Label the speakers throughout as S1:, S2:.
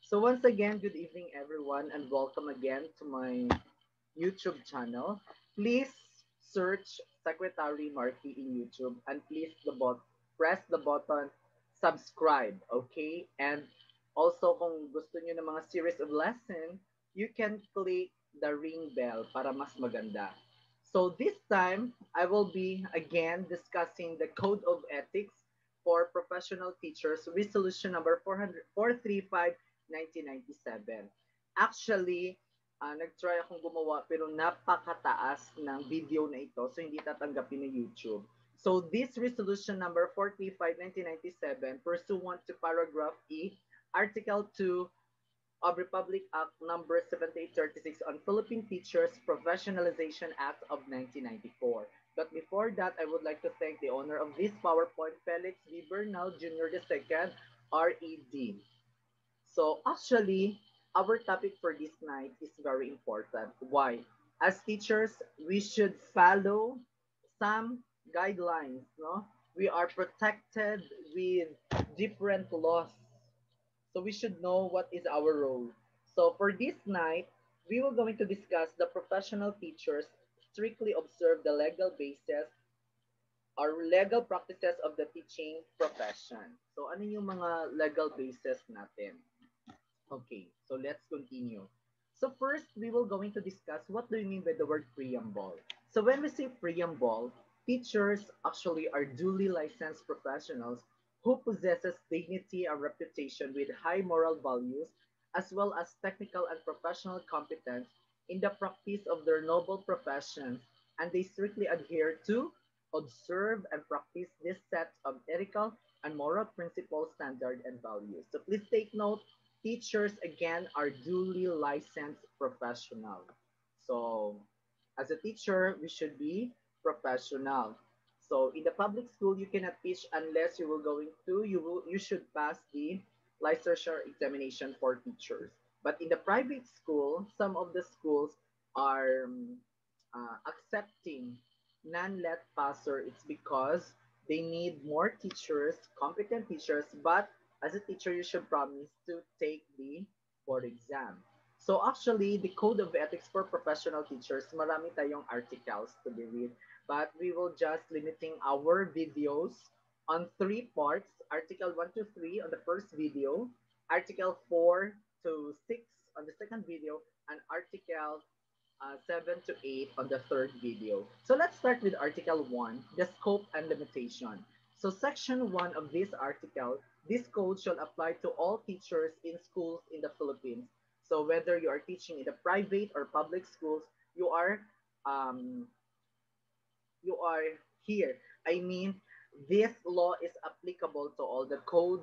S1: So once again, good evening everyone and welcome again to my YouTube channel. Please search Secretary Marky in YouTube and press the button subscribe, okay? And also kung gusto niyo ng mga series of lesson, you can click the ring bell para mas maganda. So this time, I will be again discussing the Code of Ethics for Professional Teachers, Resolution number 435/1997. Actually, nag-try akong gumawa pero napakataas ng video na ito so hindi tatanggapin ng YouTube. So this resolution number 435/1997 pursuant to paragraph E, Article 2 of Republic Act number 7836 on Philippine Teachers Professionalization Act of 1994. But before that, I would like to thank the owner of this PowerPoint, Felix V. Bernal Jr. II, RED. So actually, our topic for this night is very important. Why? As teachers, we should follow some guidelines, no? We are protected with different laws. So we should know what is our role. So for this night, we will going to discuss the professional teachers strictly observe the legal basis or legal practices of the teaching profession. So ano yung mga legal basis natin? Okay, so let's continue. So first, we will going to discuss what do you mean by the word preamble. So when we say preamble, teachers actually are duly licensed professionals who possesses dignity and reputation with high moral values as well as technical and professional competence in the practice of their noble professions, and they strictly adhere to, observe, and practice this set of ethical and moral principles, standard, and values. So please take note, teachers again are duly licensed professional. So as a teacher, we should be professional. So in the public school, you cannot teach unless you will going to you should pass the licensure examination for teachers. But in the private school, some of the schools are accepting non-let passer. It's because they need more teachers, competent teachers, but as a teacher, you should promise to take the board exam. So actually, the Code of Ethics for Professional Teachers, marami tayong articles to be read, but we will just limiting our videos on three parts. Article 1 to 3 on the first video, Article 4 to 6 on the second video, and Article 7 to 8 on the third video. So let's start with Article 1, the scope and limitation. So Section 1 of this article, this code shall apply to all teachers in schools in the Philippines. So whether you are teaching in the private or public schools, um, you are here. I mean, this law is applicable to all the code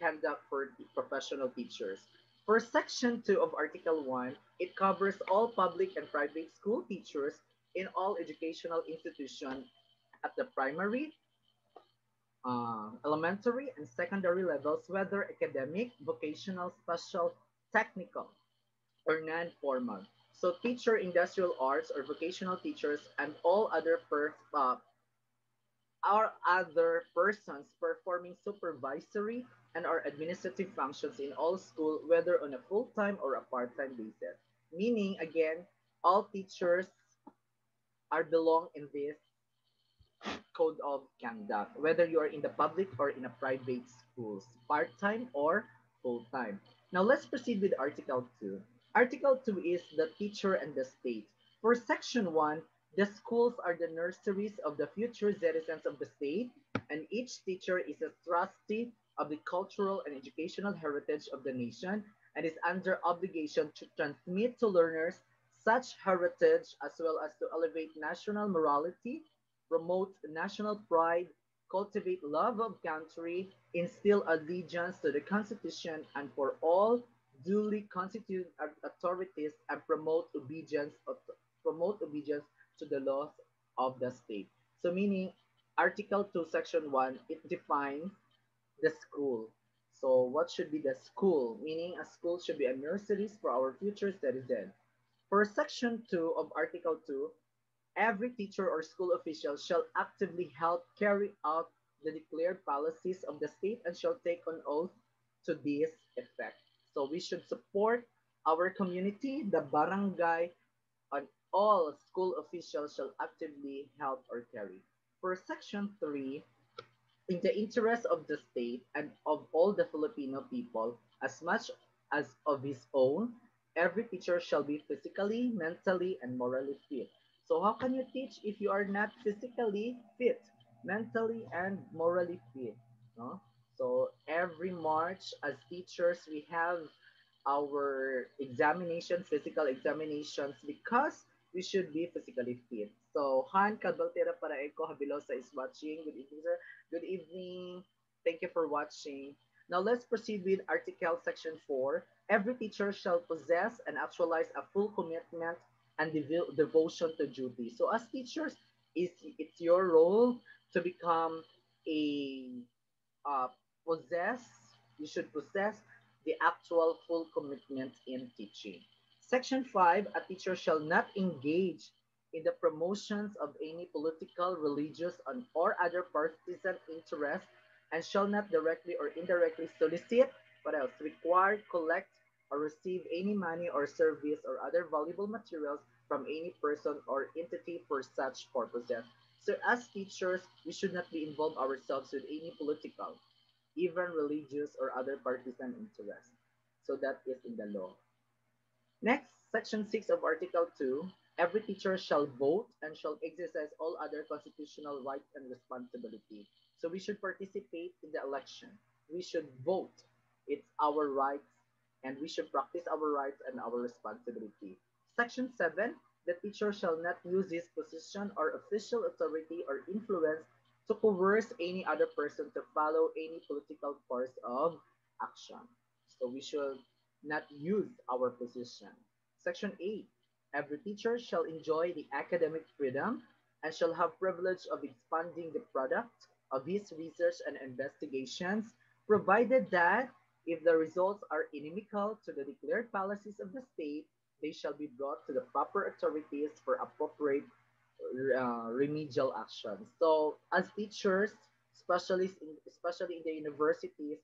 S1: conduct for professional teachers. For Section 2 of Article 1, it covers all public and private school teachers in all educational institutions at the primary, elementary, and secondary levels, whether academic, vocational, special, technical, or non-formal. So teacher, industrial arts, or vocational teachers, and all other persons performing supervisory and or administrative functions in all school, whether on a full-time or a part-time basis. Meaning, again, all teachers are belong in this code of conduct, whether you are in the public or in a private schools, part-time or full-time. Now let's proceed with Article 2. Article 2 is the teacher and the state. For Section 1, the schools are the nurseries of the future citizens of the state, and each teacher is a trustee of the cultural and educational heritage of the nation and is under obligation to transmit to learners such heritage as well as to elevate national morality, promote national pride, cultivate love of country, instill allegiance to the Constitution, and for all duly constituted authorities and promote obedience to the laws of the state. So meaning Article 2, Section 1, it defines the school. So what should be the school? Meaning a school should be a nurseries for our future citizens. For Section 2 of Article 2, every teacher or school official shall actively help carry out the declared policies of the state and shall take an oath to this effect. So we should support our community, the barangay, and all school officials shall actively help or carry. For Section 3, in the interest of the state and of all the Filipino people, as much as of his own, every teacher shall be physically, mentally, and morally fit. So how can you teach if you are not physically fit, mentally, and morally fit? No? So every March, as teachers, we have our examination, physical examinations, because we should be physically fit. So, Han Calbaltera para Eco Habilosa is watching. Good evening, sir. Good evening. Thank you for watching. Now, let's proceed with Article Section 4. Every teacher shall possess and actualize a full commitment and devotion to duty. So, as teachers, it's your role to become a uh, possess, you should possess the actual full commitment in teaching. Section 5, a teacher shall not engage in the promotions of any political, religious, or other partisan interest and shall not directly or indirectly solicit, what else, require, collect, or receive any money or service or other valuable materials from any person or entity for such purposes. So as teachers, we should not be involved ourselves with any political, even religious or other partisan interests. So that is in the law. Next, Section 6 of Article 2, every teacher shall vote and shall exercise all other constitutional rights and responsibility. So we should participate in the election. We should vote. It's our rights, and we should practice our rights and our responsibility. Section 7, the teacher shall not use his position or official authority or influence to coerce any other person to follow any political course of action. So we should not use our position. Section 8. Every teacher shall enjoy the academic freedom and shall have privilege of expanding the product of his research and investigations, provided that if the results are inimical to the declared policies of the state, they shall be brought to the proper authorities for appropriate remedial action. So, as teachers, especially in the universities,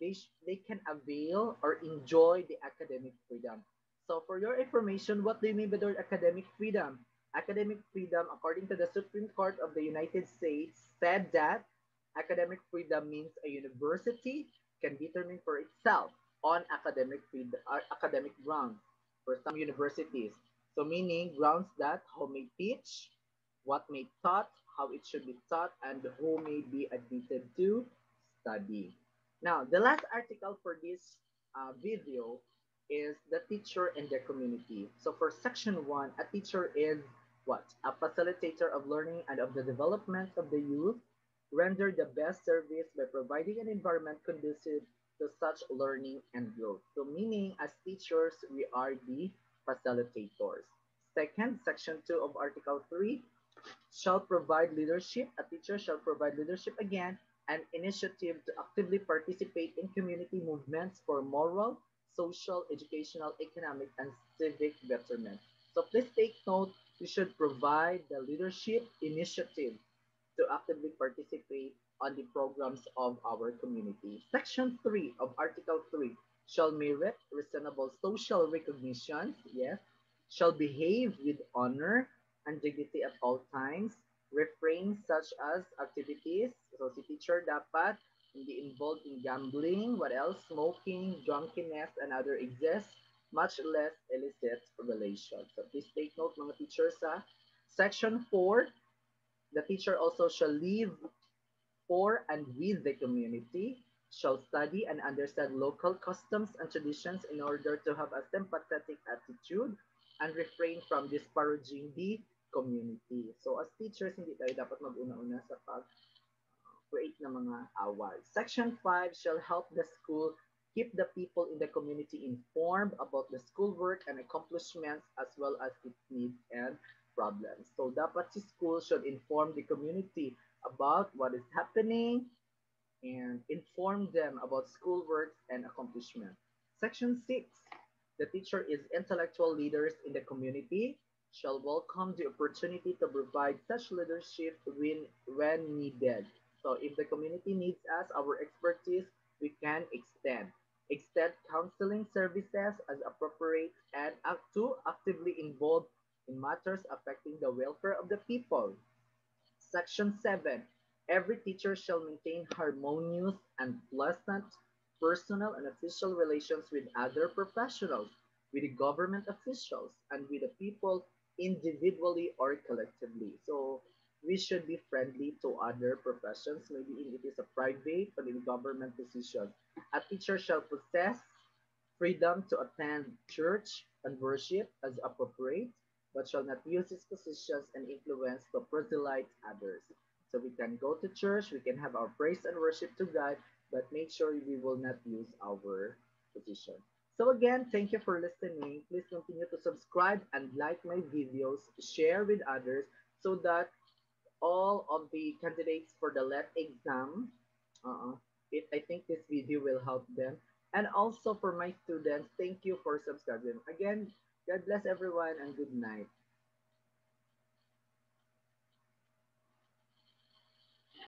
S1: they can avail or enjoy the academic freedom. So, for your information, what do you mean by the word academic freedom? Academic freedom, according to the Supreme Court of the United States, said that academic freedom means a university can determine for itself on academic freedom, academic grounds for some universities. So meaning grounds that how may teach, what may taught, how it should be taught, and who may be admitted to study. Now, the last article for this video is the teacher and the community. So for section 1, a teacher is what? A facilitator of learning and of the development of the youth, render the best service by providing an environment conducive to such learning and growth. So meaning as teachers, we are the facilitators. Second, section 2 of article 3, shall provide leadership. A teacher shall provide leadership again, an initiative to actively participate in community movements for moral, social, educational, economic, and civic betterment. So please take note, we should provide the leadership initiative to actively participate on the programs of our community. Section 3 of Article 3 shall merit reasonable social recognition, yes, shall behave with honor and dignity at all times, refrain such as activities, so si teacher dapat hindi involved in gambling, what else, smoking, drunkenness, and other excess, much less illicit relations. So please take note mga teachers sa Section 4, the teacher also shall live for and with the community, shall study and understand local customs and traditions in order to have a sympathetic attitude and refrain from disparaging the community. So as teachers, hindi tayo dapat mag-una-una sa pag-create ng mga award. Section 5 shall help the school keep the people in the community informed about the schoolwork and accomplishments as well as its needs and problems. So dapat si school should inform the community about what is happening and inform them about schoolwork and accomplishment. Section 6. The teacher is intellectual leaders in the community shall welcome the opportunity to provide such leadership when needed. So if the community needs us, our expertise, we can extend. extend counseling services as appropriate, and act to actively involve in matters affecting the welfare of the people. Section 7. Every teacher shall maintain harmonious and pleasant personal and official relations with other professionals, with the government officials, and with the people individually or collectively. So we should be friendly to other professions, maybe it is a private or in government position. A teacher shall possess freedom to attend church and worship as appropriate, but shall not use his positions and influence to proselyte others. So we can go to church, we can have our praise and worship to God, but make sure we will not use our position. So again, thank you for listening. Please continue to subscribe and like my videos, share with others so that all of the candidates for the LET exam. I think this video will help them. And also for my students, thank you for subscribing. Again, God bless everyone and good night.